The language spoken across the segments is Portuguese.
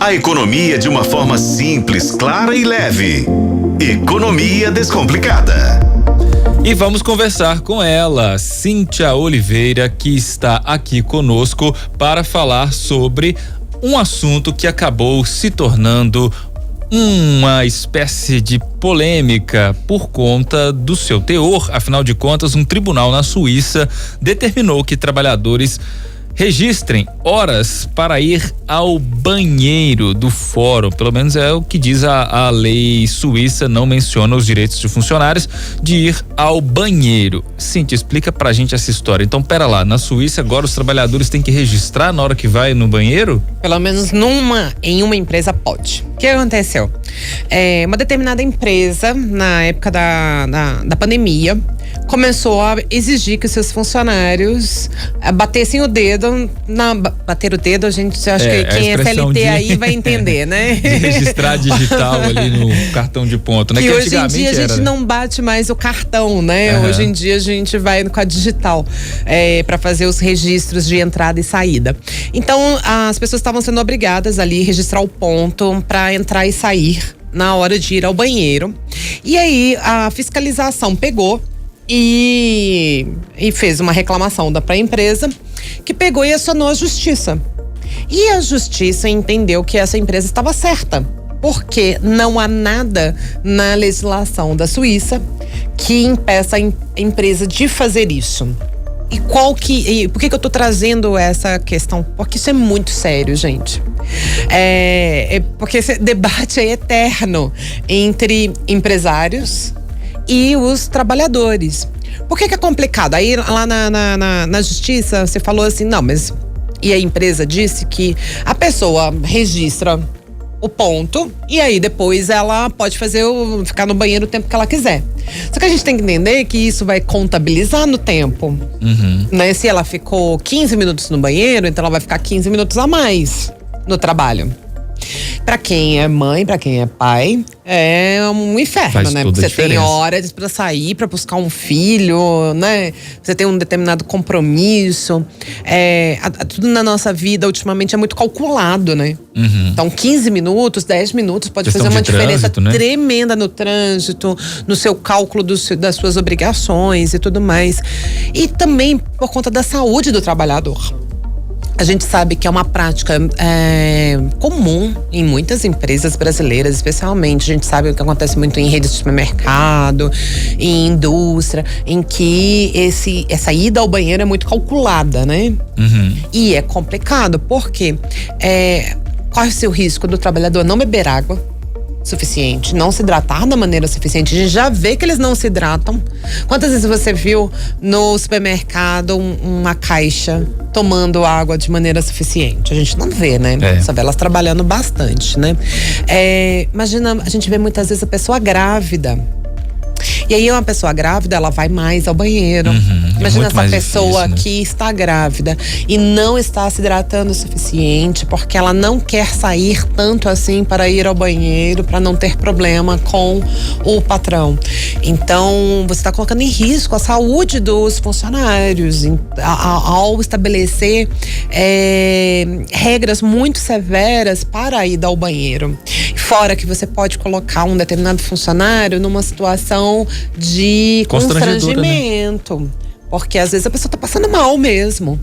A economia de uma forma simples, clara e leve. Economia Descomplicada. E vamos conversar com ela, Cíntia Oliveira, que está aqui conosco para falar sobre um assunto que acabou se tornando uma espécie de polêmica por conta do seu teor. Afinal de contas, um tribunal na Suíça determinou que trabalhadores registrem horas para ir ao banheiro do fórum. Pelo menos é o que diz a lei suíça, não menciona os direitos de funcionários de ir ao banheiro. Cíntia, explica pra gente essa história. Então, pera lá, na Suíça agora os trabalhadores têm que registrar na hora que vai no banheiro? Pelo menos em uma empresa pode. O que aconteceu? Uma determinada empresa, na época da pandemia, começou a exigir que seus funcionários batessem o dedo. Bater o dedo, a gente acha que quem é CLT aí vai entender, né? De registrar digital ali no cartão de ponto, né? Que hoje em dia a gente não bate mais o cartão, né? Uhum. Hoje em dia a gente vai com a digital para fazer os registros de entrada e saída. Então as pessoas estavam sendo obrigadas ali a registrar o ponto para entrar e sair na hora de ir ao banheiro. E aí a fiscalização pegou e fez uma reclamação para a empresa, que pegou e acionou a justiça. E a justiça entendeu que essa empresa estava certa, porque não há nada na legislação da Suíça que impeça a empresa de fazer isso. E por que eu tô trazendo essa questão? Porque isso é muito sério, gente. Porque esse debate é eterno entre empresários e os trabalhadores. Por que é complicado? Aí lá na justiça você falou assim, não, mas... E a empresa disse que a pessoa registra o ponto e aí depois ela pode ficar no banheiro o tempo que ela quiser. Só que a gente tem que entender que isso vai contabilizar no tempo. Uhum. Né? Se ela ficou 15 minutos no banheiro, então ela vai ficar 15 minutos a mais no trabalho. Pra quem é mãe, pra quem é pai, é um inferno, faz né? Toda Você a diferença. tem horas pra sair, pra buscar um filho, né? Você tem um determinado compromisso. Tudo na nossa vida, ultimamente, é muito calculado, né? Uhum. Então, 15 minutos, 10 minutos pode Questão fazer uma de diferença trânsito, né? tremenda no trânsito, no seu cálculo das suas obrigações e tudo mais. E também por conta da saúde do trabalhador. A gente sabe que é uma prática comum em muitas empresas brasileiras, especialmente. A gente sabe o que acontece muito em redes de supermercado, em indústria, em que essa ida ao banheiro é muito calculada, né? Uhum. E é complicado, porque corre-se o risco do trabalhador não beber água suficiente, não se hidratar da maneira suficiente. A gente já vê que eles não se hidratam. Quantas vezes você viu no supermercado uma caixa tomando água de maneira suficiente? A gente não vê, né? Só vê elas trabalhando bastante, né? Imagina, a gente vê muitas vezes a pessoa grávida. E aí uma pessoa grávida, ela vai mais ao banheiro. Uhum, Imagina essa pessoa difícil, né? que está grávida e não está se hidratando o suficiente, porque ela não quer sair tanto assim para ir ao banheiro, para não ter problema com o patrão. Então, você está colocando em risco a saúde dos funcionários ao estabelecer regras muito severas para a ida ao banheiro. Fora que você pode colocar um determinado funcionário numa situação de constrangimento. Né? Porque às vezes a pessoa tá passando mal mesmo.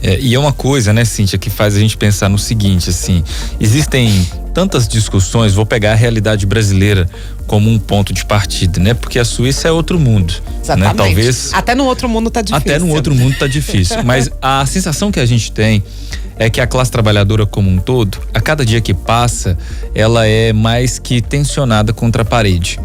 E é uma coisa, né, Cíntia, que faz a gente pensar no seguinte, assim, existem tantas discussões, vou pegar a realidade brasileira como um ponto de partida, né? Porque a Suíça é outro mundo. Exatamente. Né? Talvez. Até no outro mundo tá difícil. Até no outro mundo tá difícil. Mas a sensação que a gente tem é que a classe trabalhadora como um todo, a cada dia que passa, ela é mais que tensionada contra a parede.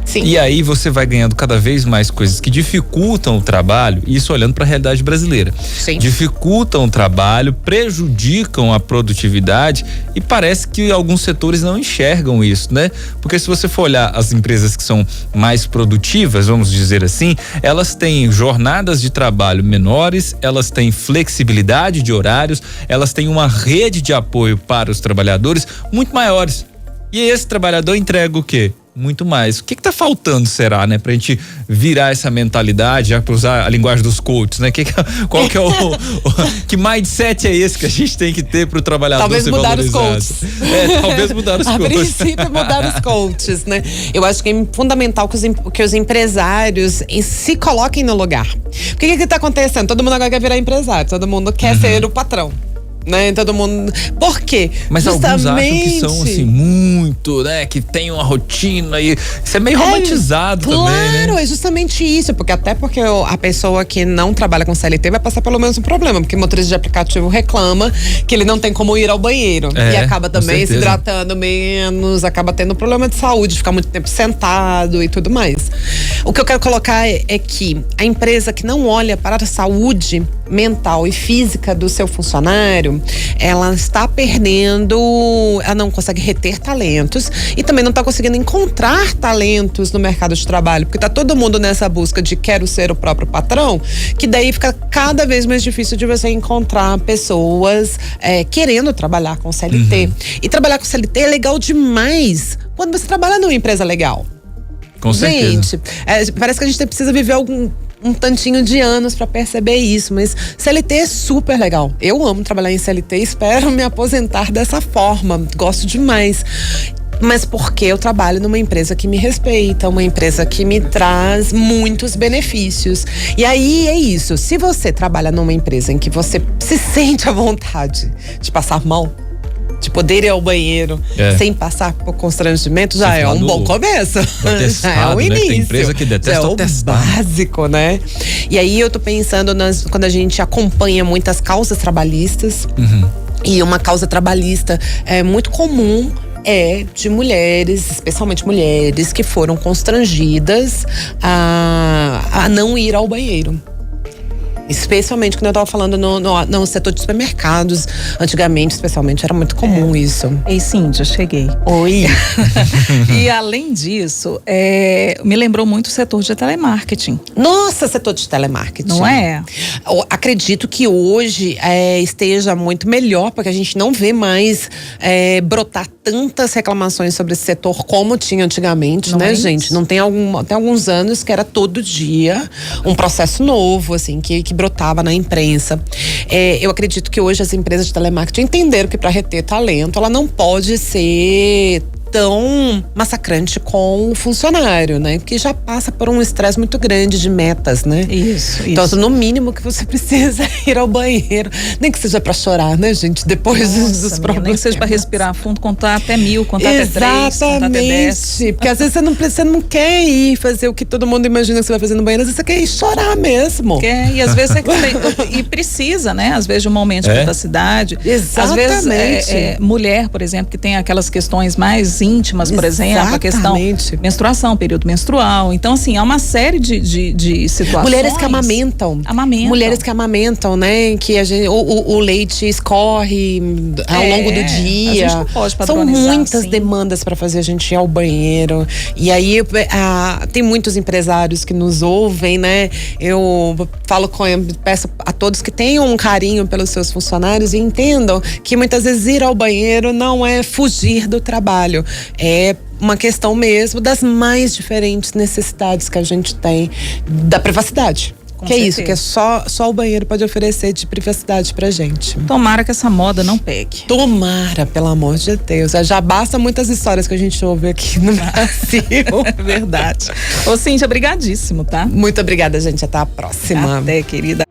Sim. E aí você vai ganhando cada vez mais coisas que dificultam o trabalho, isso olhando para a realidade brasileira. Sim. Dificultam o trabalho, prejudicam a produtividade e parece que alguns setores não enxergam isso, né? Porque se você for olhar as empresas que são mais produtivas, vamos dizer assim, elas têm jornadas de trabalho menores, elas têm flexibilidade de horários, elas têm uma rede de apoio para os trabalhadores muito maiores. E esse trabalhador entrega o quê? muito mais. O que tá faltando, será, né? Pra gente virar essa mentalidade, já pra usar a linguagem dos coaches, né? Qual que é que mindset é esse que a gente tem que ter pro trabalhador talvez ser mudar valorizado? os coaches. Talvez mudar os A coaches. princípio, mudar os coaches, né? Eu acho que é fundamental que os empresários se coloquem no lugar. Porque o que tá acontecendo? Todo mundo agora quer virar empresário, todo mundo quer ser o patrão. Né? Todo mundo. Por quê? Mas alguns acham que são assim, muito, né? Que tem uma rotina e isso é meio romantizado claro, também, né? Claro, é justamente isso. Porque até porque a pessoa que não trabalha com CLT vai passar pelo mesmo problema. Porque o motorista de aplicativo reclama que ele não tem como ir ao banheiro. E acaba também se hidratando menos, acaba tendo problema de saúde, ficar muito tempo sentado e tudo mais. O que eu quero colocar é que a empresa que não olha para a saúde mental e física do seu funcionário, ela está perdendo, ela não consegue reter talentos e também não está conseguindo encontrar talentos no mercado de trabalho, porque está todo mundo nessa busca de quero ser o próprio patrão, que daí fica cada vez mais difícil de você encontrar pessoas querendo trabalhar com CLT. E trabalhar com CLT é legal demais quando você trabalha numa empresa legal. Com certeza. Gente, parece que a gente precisa viver um tantinho de anos pra perceber isso, mas CLT é super legal. Eu amo trabalhar em CLT e espero me aposentar dessa forma. Gosto demais. Mas porque eu trabalho numa empresa que me respeita, uma empresa que me traz muitos benefícios. E aí é isso. Se você trabalha numa empresa em que você se sente à vontade de passar mal, de poder ir ao banheiro sem passar por constrangimento, já é um bom começo. Já é o início. Né? Tem empresa que detesta o básico, né? E aí eu tô pensando quando a gente acompanha muitas causas trabalhistas, e uma causa trabalhista muito comum de mulheres, especialmente mulheres que foram constrangidas a não ir ao banheiro. Especialmente quando eu tava falando no setor de supermercados. Antigamente, especialmente, era muito comum isso. Ei, Cíntia, cheguei. Oi. E além disso, me lembrou muito o setor de telemarketing. Nossa, setor de telemarketing. Não é? Eu acredito que hoje esteja muito melhor, porque a gente não vê mais brotar tantas reclamações sobre esse setor como tinha antigamente, né, gente? Não tem alguns anos que era todo dia um processo novo, assim, que brotava na imprensa. Eu acredito que hoje as empresas de telemarketing entenderam que para reter talento, ela não pode ser tão massacrante com o funcionário, né? Que já passa por um estresse muito grande de metas, né? Isso. Então, no mínimo que você precisa ir ao banheiro, nem que seja pra chorar, né, gente? Depois dos problemas. Nem que seja pra respirar fundo, contar até 1000, contar até 3, contar até 10. Porque às vezes você não quer ir fazer o que todo mundo imagina que você vai fazer no banheiro, às vezes você quer ir chorar mesmo. E às vezes e precisa, né? Às vezes de um momento de privacidade. Exatamente. Às vezes, mulher, por exemplo, que tem aquelas questões mais íntimas, por exemplo, a questão menstruação, período menstrual. Então, assim, há uma série de situações. Mulheres que amamentam. Mulheres que amamentam, né? Que o leite escorre ao longo do dia. A gente não pode padronizar. São muitas demandas para fazer a gente ir ao banheiro. E aí, tem muitos empresários que nos ouvem, né? Eu peço a todos que tenham um carinho pelos seus funcionários e entendam que muitas vezes ir ao banheiro não é fugir do trabalho. É uma questão mesmo das mais diferentes necessidades que a gente tem da privacidade. Que é isso, que só o banheiro pode oferecer de privacidade pra gente. Tomara que essa moda não pegue. Tomara, pelo amor de Deus. Já basta muitas histórias que a gente ouve aqui no Brasil. É verdade. Ô, Cíntia, brigadíssimo, tá? Muito obrigada, gente. Até a próxima. Até, querida.